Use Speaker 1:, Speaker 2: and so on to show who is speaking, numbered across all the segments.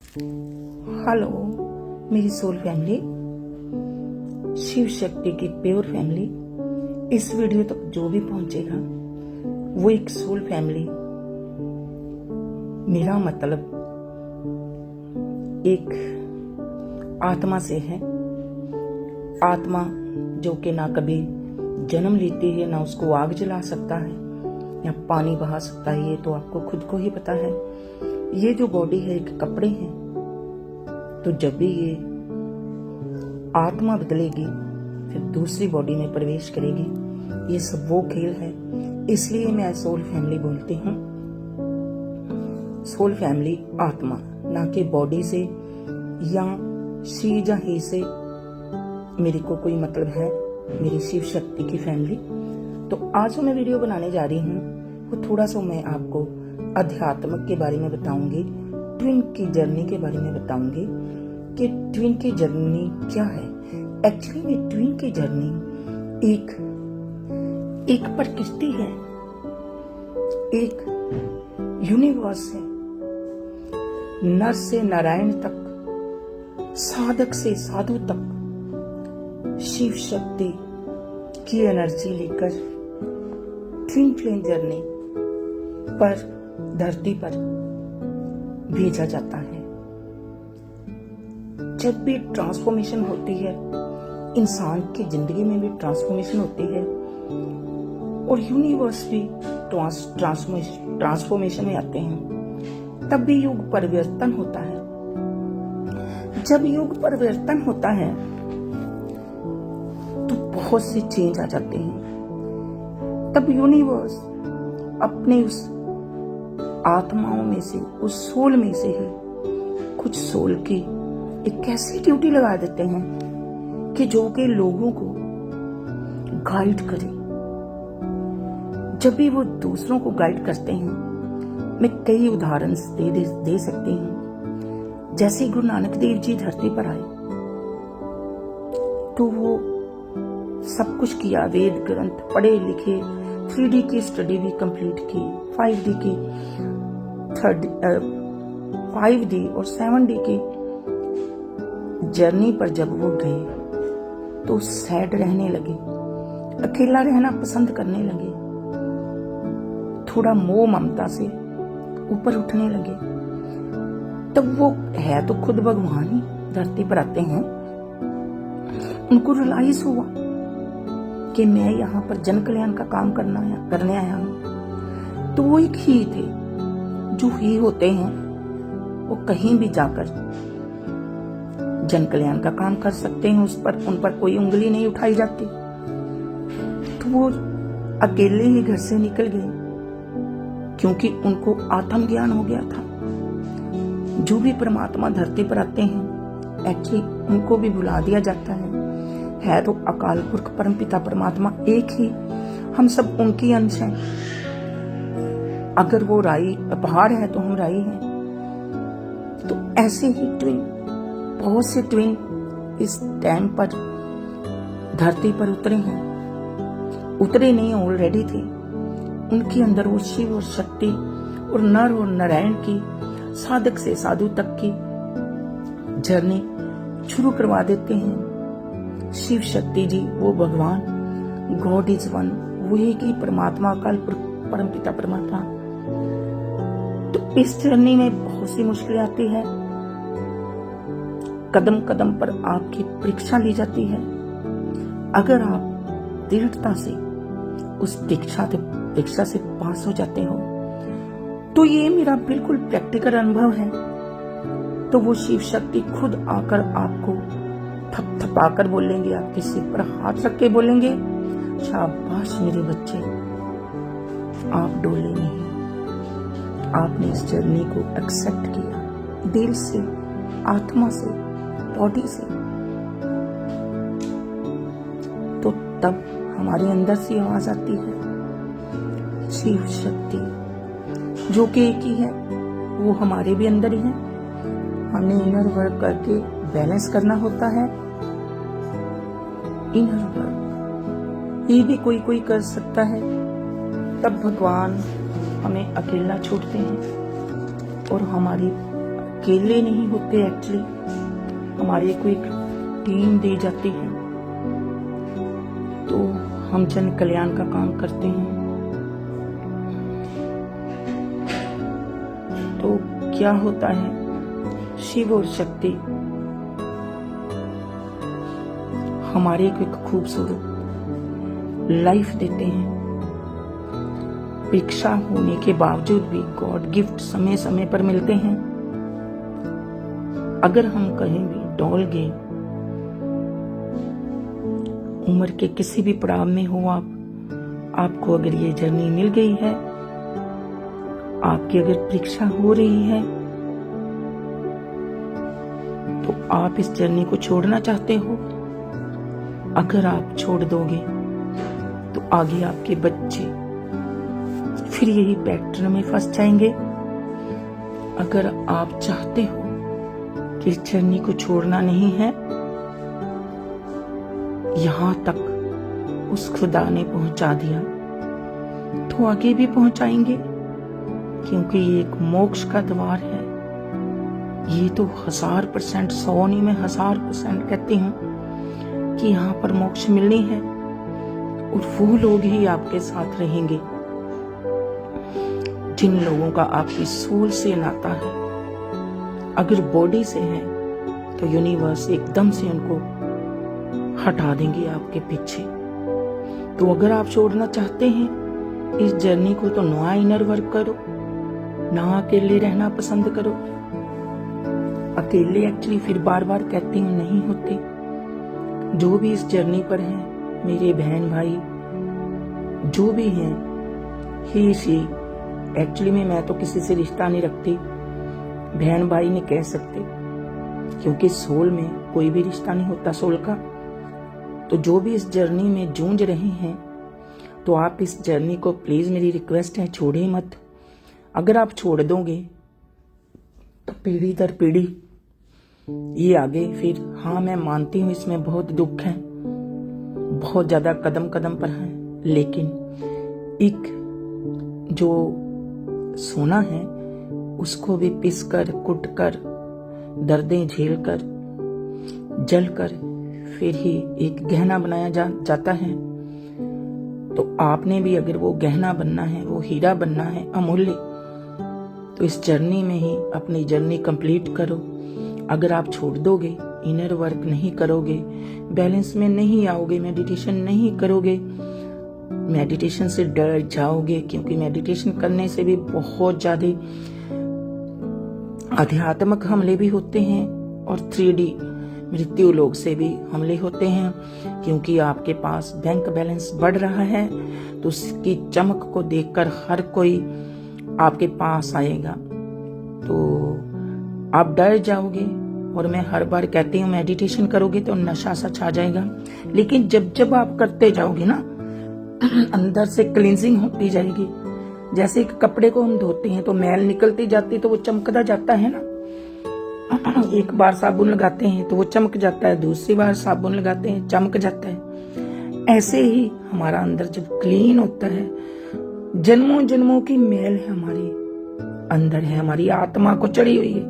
Speaker 1: Hello मेरी soul family, Shiv Shakti की pure family. इस वीडियो तक जो भी पहुंचेगा वो एक सोल फैमिली, मेरा मतलब एक आत्मा से है। आत्मा जो कि ना कभी जन्म लेती है, ना उसको आग जला सकता है या पानी बहा सकता है, ये तो आपको खुद को ही पता है। ये जो बॉडी है एक कपड़े हैं, तो जब भी ये आत्मा बदलेगी फिर दूसरी बॉडी में प्रवेश करेगी। ये सब वो खेल है, इसलिए मैं सोल फैमिली बोलती हूँ। सोल फैमिली आत्मा, ना कि बॉडी से या शी या ही से मेरे को कोई मतलब है। मेरी शिव शक्ति की फैमिली। तो आज जो मैं वीडियो बनाने जा रही हूँ वो थोड़ा सा मैं आपको अध्यात्म के बारे में बताऊंगी, ट्विन की जर्नी के बारे में बताऊंगी कि ट्विन की जर्नी क्या है। एक्चुअली में ट्विन की जर्नी एक प्रकृति है, एक यूनिवर्स है। नर से नारायण तक, साधक से साधु तक शिव शक्ति की एनर्जी लेकर ट्विन फ्लेम जर्नी पर धरती पर भेजा जाता है। जब भी ट्रांसफॉर्मेशन होती है, इंसान की जिंदगी में भी ट्रांसफॉर्मेशन होती है और यूनिवर्स भी ट्रांसफॉर्मेशन में आते हैं, तब भी युग परिवर्तन होता है। जब युग परिवर्तन होता है तो बहुत से चेंज आ जाते हैं। तब यूनिवर्स अपने उस आत्माओं में से, उस सोल में से ही कुछ सोल की एक ऐसी ड्यूटी लगा देते हैं कि जो कि लोगों को गाइड करे। जब भी वो दूसरों को गाइड करते हैं, मैं कई उदाहरण दे सकती हूँ। जैसे गुरु नानक देव जी धरती पर आए तो वो सब कुछ किया, वेद ग्रंथ पढ़े लिखे, 3D की स्टडी भी कंप्लीट की, 5D की 5D और 7D की जर्नी पर जब वो गए तो सैड रहने लगे, अकेला रहना पसंद करने लगे, थोड़ा मोह ममता से ऊपर उठने लगे। तब वो है तो खुद भगवान ही धरती पर आते हैं। उनको रियलाइज हुआ कि मैं यहाँ पर जन कल्याण का काम करने आया हूँ। तो वो एक ही थे, जो ही होते हैं वो कहीं भी जाकर जन कल्याण का काम कर सकते हैं, उन पर कोई उंगली नहीं उठाई जाती। तो वो अकेले ही घर से निकल गए, क्योंकि उनको आत्म ज्ञान हो गया था। जो भी परमात्मा धरती पर आते हैं, एक्चुअली उनको भी बुला दिया जाता है तो अकाल पुरख परमपिता परमात्मा एक ही, हम सब उनकी अंश हैं। अगर वो राई पहाड़ है तो हम राई हैं। तो ऐसे ही ट्विन, बहुत से ट्विन इस टाइम पर धरती पर उतरे नहीं, ऑलरेडी थे। उनके अंदर वो शिव और शक्ति और नर और नारायण की, साधक से साधु तक की जर्नी शुरू करवा देते हैं। शिव शक्ति जी वो भगवान, गॉड इज वन, वही की परमात्मा, अकाल पुरख परमपिता परमात्मा। तो इस जर्नी में बहुत सी मुश्किलें आती है। कदम कदम पर आपकी परीक्षा ली जाती है। अगर आप दृढ़ता से उस परीक्षा से पास हो जाते हो, तो ये मेरा बिल्कुल प्रैक्टिकल अनुभव है। तो वो शिव शक्ति खुद आकर आपको थपथपाकर बोलेंगे, आपके सिर पर हाथ रख के बोलेंगे, शाबाश मेरे बच्चे, आप डोले नहीं, आपने इस जर्नी को एक्सेप्ट किया दिल से, आत्मा से, बॉडी से। तो तब हमारे अंदर से आवाज आती है, शिव शक्ति जो कि एक ही है, वो हमारे भी अंदर ही है। हमने इनर वर्क करके बैलेंस करना होता है। इनर वर्क ये भी कोई कर सकता है। तब भगवान हमें अकेला छोड़ते हैं और हमारी अकेले नहीं होते। एक्चुअली हमारे को एक टीम दी जाती है, तो हम जन कल्याण का काम करते हैं। तो क्या होता है, शिव और शक्ति हमारे को एक खूबसूरत लाइफ देते हैं। परीक्षा होने के बावजूद भी गॉड गिफ्ट समय समय पर मिलते हैं। अगर हम कहीं भी डोल गए, उम्र के किसी भी पड़ाव में हो आपको अगर ये जर्नी मिल गई है, आपकी अगर परीक्षा हो रही है, तो आप इस जर्नी को छोड़ना चाहते हो। अगर आप छोड़ दोगे तो आगे आपके बच्चे फिर यही पैटर्न में फंस जाएंगे। अगर आप चाहते हो कि इस जर्नी को छोड़ना नहीं है, यहां तक उस खुदा ने पहुंचा दिया तो आगे भी पहुंचाएंगे, क्योंकि ये एक मोक्ष का द्वार है। ये तो 1000%, 100 नहीं, मैं 1000% कहती हूँ कि यहाँ पर मोक्ष मिलनी है, और वो लोग ही आपके साथ रहेंगे जिन लोगों का आपकी सोल से नाता है। अगर बॉडी से है तो यूनिवर्स एकदम से उनको हटा देंगे आपके पीछे। तो अगर आप छोड़ना चाहते हैं इस जर्नी को, तो नया इनर वर्क करो, ना अकेले रहना पसंद करो। अकेले एक्चुअली फिर बार बार कहती हूँ नहीं होते। जो भी इस जर्नी पर हैं, मेरे बहन भाई जो भी हैं, ही शी, एक्चुअली में मैं तो किसी से रिश्ता नहीं रखती, बहन भाई नहीं कह सकते, क्योंकि सोल में कोई भी रिश्ता नहीं होता सोल का। तो जो भी इस जर्नी में जूझ रहे हैं, तो आप इस जर्नी को प्लीज, मेरी रिक्वेस्ट है, छोड़े मत। अगर आप छोड़ दोगे तो पीढ़ी दर पीढ़ी ये आगे फिर, हाँ मैं मानती हूँ इसमें बहुत दुख है, बहुत ज्यादा कदम कदम पर है, लेकिन एक जो सोना है उसको भी पिस कर, कुट कर, दर्दें झेल कर, जल कर फिर ही एक गहना बनाया जाता है। तो आपने भी अगर वो गहना बनना है, वो हीरा बनना है अमूल्य, तो इस जर्नी में ही अपनी जर्नी कंप्लीट करो। अगर आप छोड़ दोगे, इनर वर्क नहीं करोगे, बैलेंस में नहीं आओगे, मेडिटेशन नहीं करोगे, मेडिटेशन से डर जाओगे, क्योंकि मेडिटेशन करने से भी बहुत ज्यादा आध्यात्मिक हमले भी होते हैं और 3D मृत्यु लोग से भी हमले होते हैं, क्योंकि आपके पास बैंक बैलेंस बढ़ रहा है, तो उसकी चमक को देखकर हर कोई आपके पास आएगा, तो आप डर जाओगे। और मैं हर बार कहती हूँ मेडिटेशन करोगे तो नशा सा छा जाएगा, लेकिन जब जब आप करते जाओगे ना, अंदर से क्लींजिंग होती जाएगी। जैसे कि कपड़े को हम धोते हैं तो मैल निकलती जाती तो वो चमकता जाता है ना। एक बार साबुन लगाते हैं तो वो चमक जाता है, दूसरी बार साबुन लगाते हैं चमक जाता है। ऐसे ही हमारा अंदर जब क्लीन होता है, जन्मों जन्मों की मैल है हमारे अंदर है, हमारी आत्मा को चढ़ी हुई है,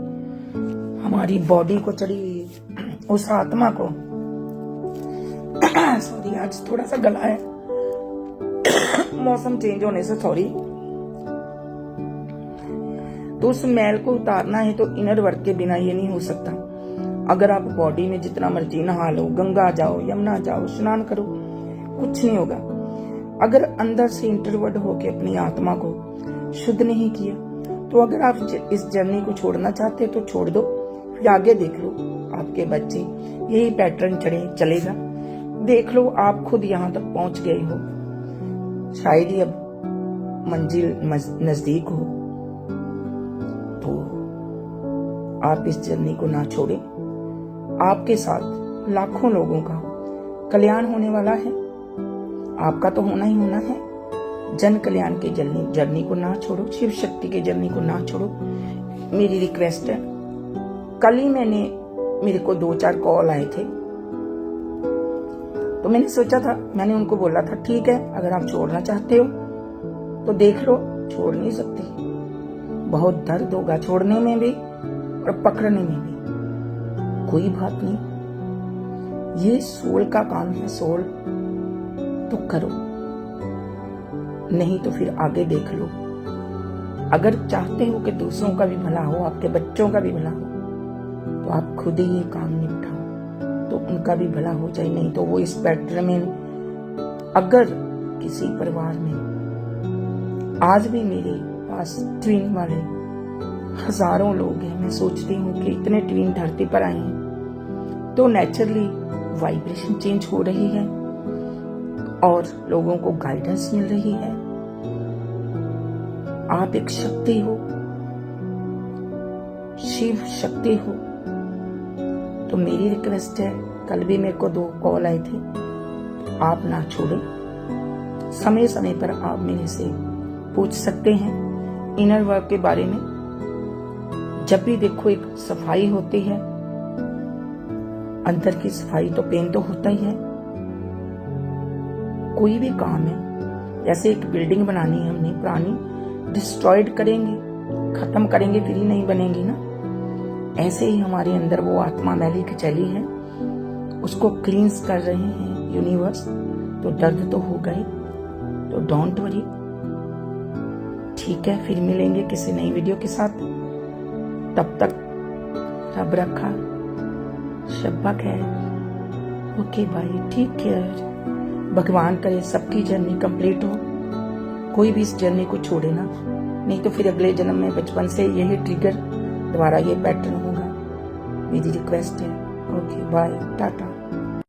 Speaker 1: हमारी बॉडी को चढ़ी हुई है, उस आत्मा को सॉरी आज थोड़ा सा गला है मौसम चेंज होने से, सॉरी। तो उस मैल को उतारना है तो इनर वर्क के बिना ये नहीं हो सकता। अगर आप बॉडी में जितना मर्जी नहा लो, गंगा जाओ, यमुना जाओ, स्नान करो, कुछ नहीं होगा। अगर अंदर से इंटरवर्ड होके अपनी आत्मा को शुद्ध नहीं किया, तो अगर आप इस जर्नी को छोड़ना चाहते तो छोड़ दो, फिर आगे देख लो, आपके बच्चे यही पैटर्न चलेगा। देख लो आप खुद यहाँ तक पहुंच गए हो, शायद ही अब मंजिल नजदीक हो, तो आप इस जर्नी को ना छोड़ें। आपके साथ लाखों लोगों का कल्याण होने वाला है, आपका तो होना ही होना है। जन कल्याण के जर्नी को ना छोड़ो, शिव शक्ति के जर्नी को ना छोड़ो, मेरी रिक्वेस्ट है। कल ही मेरे को 2-4 कॉल आए थे, तो मैंने सोचा था, मैंने उनको बोला था ठीक है, अगर आप छोड़ना चाहते हो तो देख लो, छोड़ नहीं सकती, बहुत दर्द होगा छोड़ने में भी, और पकड़ने में भी। कोई बात नहीं, ये सोल का काम है। सोल तो करो, नहीं तो फिर आगे देख लो। अगर चाहते हो कि दूसरों का भी भला हो, आपके बच्चों का भी भला हो, तो आप खुद ही ये काम निपटाओ, तो उनका भी भला हो जाए। नहीं तो वो स्पेक्ट्रम में, अगर किसी परिवार में आज भी मेरे पास ट्विन वाले हजारों लोग हैं, मैं सोचती हूँ कि इतने ट्विन धरती पर आए हैं, तो नेचुरली वाइब्रेशन चेंज हो रही है और लोगों को गाइडेंस मिल रही है। आप एक शक्ति हो, शिव शक्ति हो। तो मेरी रिक्वेस्ट है, कल भी मेरे को 2 कॉल आए थे, आप ना छोड़ें। समय समय पर आप मेरे से पूछ सकते हैं इनर वर्क के बारे में। जब भी देखो एक सफाई होती है, अंदर की सफाई, तो पेन तो होता ही है। कोई भी काम है, जैसे एक बिल्डिंग बनानी है हमने पुरानी, डिस्ट्रॉयड करेंगे, खत्म करेंगे, फिर ही नहीं बनेगी ना। ऐसे ही हमारे अंदर वो आत्मा मैली की चली है, उसको क्लींस कर रहे हैं यूनिवर्स। तो दर्द तो हो गए, तो डोंट वरी। ठीक है, फिर मिलेंगे किसी नई वीडियो के साथ। तब तक रब रखा, शब्बा खैर, ओके बाय, टेक केयर। भगवान करे सबकी जर्नी कंप्लीट हो, कोई भी इस जर्नी को छोड़े ना, नहीं तो फिर अगले जन्म में बचपन से यही ट्रिगर, दोबारा ये पैटर्न होगा। मेरी रिक्वेस्ट है। Okay bye, Tata.